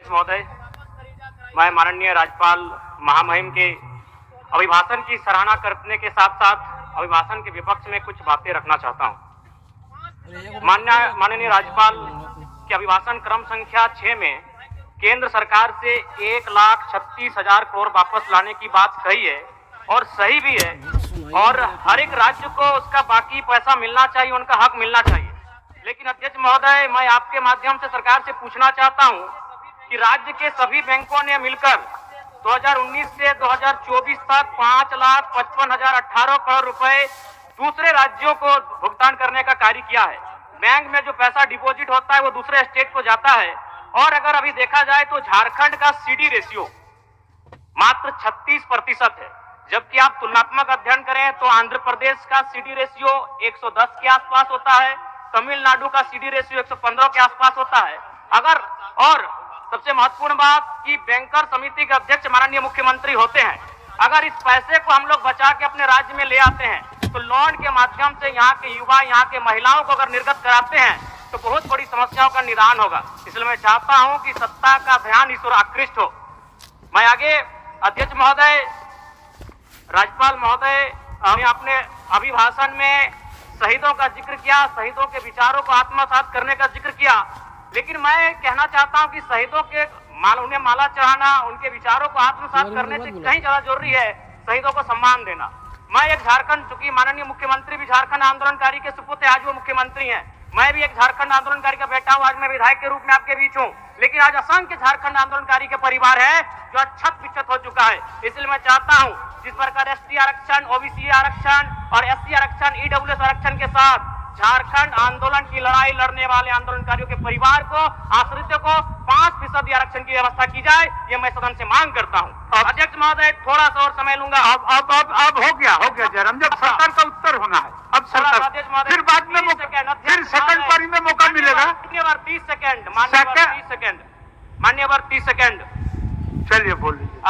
महोदय, मैं माननीय राज्यपाल महामहिम के अभिभाषण की सराहना करने के साथ साथ अभिभाषण के विपक्ष में कुछ बातें रखना चाहता हूं। माननीय राज्यपाल के अभिभाषण क्रम संख्या 6 में केंद्र सरकार से 1,36,000 करोड़ वापस लाने की बात कही है और सही भी है, और हर एक राज्य को उसका बाकी पैसा मिलना चाहिए, उनका हक मिलना चाहिए। लेकिन अध्यक्ष महोदय, मैं आपके माध्यम से सरकार से पूछना चाहता हूं कि राज्य के सभी बैंकों ने मिलकर 2019 से 2024 तक 5,55,018 करोड़ रुपए दूसरे राज्यों को भुगतान करने का कार्य किया है। बैंक में जो पैसा डिपॉजिट होता है वो दूसरे स्टेट को जाता है, और अगर अभी देखा जाए तो झारखंड का सीडी रेशियो मात्र 36% है, जबकि आप तुलनात्मक अध्ययन करें तो आंध्र प्रदेश का सीडी रेशियो 110 के आसपास होता है, तमिलनाडु का सीडी रेशियो 115 के आसपास होता है। और सबसे महत्वपूर्ण बात कि बैंकर समिति के अध्यक्ष माननीय मुख्यमंत्री होते हैं। अगर इस पैसे को हम लोग बचा के अपने राज्य में ले आते हैं तो लोन के माध्यम से यहाँ के युवा, यहाँ के महिलाओं को अगर निर्गत कराते हैं तो बहुत बड़ी समस्याओं का निदान होगा। इसलिए मैं चाहता हूं कि सत्ता का ध्यान इस ओर आकृष्ट हो। मैं आगे अध्यक्ष महोदय, राज्यपाल महोदय ने अपने अभिभाषण में शहीदों का जिक्र किया, शहीदों के विचारों को आत्मसात करने का जिक्र किया, लेकिन मैं कहना चाहता हूं कि शहीदों के उन्हें माला चढ़ाना, उनके विचारों को आत्मसात करने से कहीं ज्यादा जरूरी है शहीदों को सम्मान देना। मैं एक झारखंड, चूंकि माननीय मुख्यमंत्री भी झारखंड आंदोलनकारी के सुपुत्र, आज वो मुख्यमंत्री हैं, मैं भी एक झारखंड आंदोलनकारी का बेटा हूं, आज मैं विधायक के रूप में आपके बीच हूं, लेकिन आज असंख्य झारखंड आंदोलनकारी के परिवार है जो अक्षत विक्षत हो चुका है। इसलिए मैं चाहता हूं जिस प्रकार एसटी आरक्षण, ओबीसी आरक्षण और एससी आरक्षण, ईडब्ल्यूएस आरक्षण के साथ झारखंड आंदोलन की लड़ाई लड़ने वाले आंदोलनकारियों के परिवार को, आश्रितों को 5% आरक्षण की व्यवस्था की जाए, ये मैं सदन से मांग करता हूं। अध्यक्ष महोदय, थोड़ा सा और समय लूंगा। अब हो गया जयराम, जब सरकार का उत्तर होना है, अब सरकार फिर बाद में फिर सेकंड पारी में मौका मिलेगा। मान्यवर 30 सेकंड, मान्यवर 30 सेकंड। चलिए बोल लीजिए।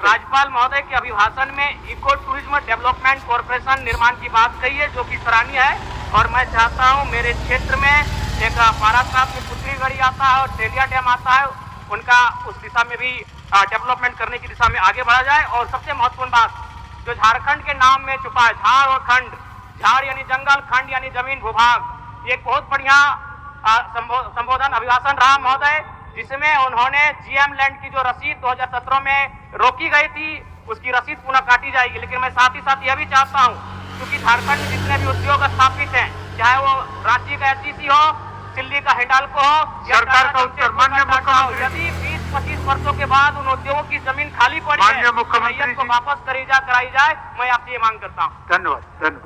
राज्यपाल महोदय के अभिभाषण में इको टूरिज्म डेवलपमेंट कॉर्पोरेशन निर्माण की बात कही है, जो कि सराहनीय है, और मैं चाहता हूं मेरे क्षेत्र में एक पारासाप में पुतलीगढ़ी आता है और तेलिया डैम आता है, उनका उस दिशा में भी डेवलपमेंट करने की दिशा में आगे बढ़ा जाए। और सबसे महत्वपूर्ण बात जो झारखंड के नाम में छुपा है, झाड़ और खंड, झाड़ यानी जंगल, खंड यानी जमीन भूभाग, ये एक बहुत बढ़िया संबोधन अभिभाषण रहा महोदय, जिसमें उन्होंने जीएम लैंड की जो रसीद 2017 में रोकी गई थी उसकी रसीद पुनः काटी जाएगी। लेकिन मैं साथ ही साथ यह भी चाहता हूं, क्योंकि झारखंड में जितने भी उद्योग स्थापित हैं, चाहे वो रांची का एससीसी हो, दिल्ली का हिंडाल्को हो, सरकार का उत्तर माननीय मुख्यमंत्री, यदि 20-25 वर्षों के बाद उन उद्योगों की जमीन खाली पड़ी है, माननीय मुख्यमंत्री को वापस कराई जाए, मैं आपसे ये मांग करता हूँ। धन्यवाद।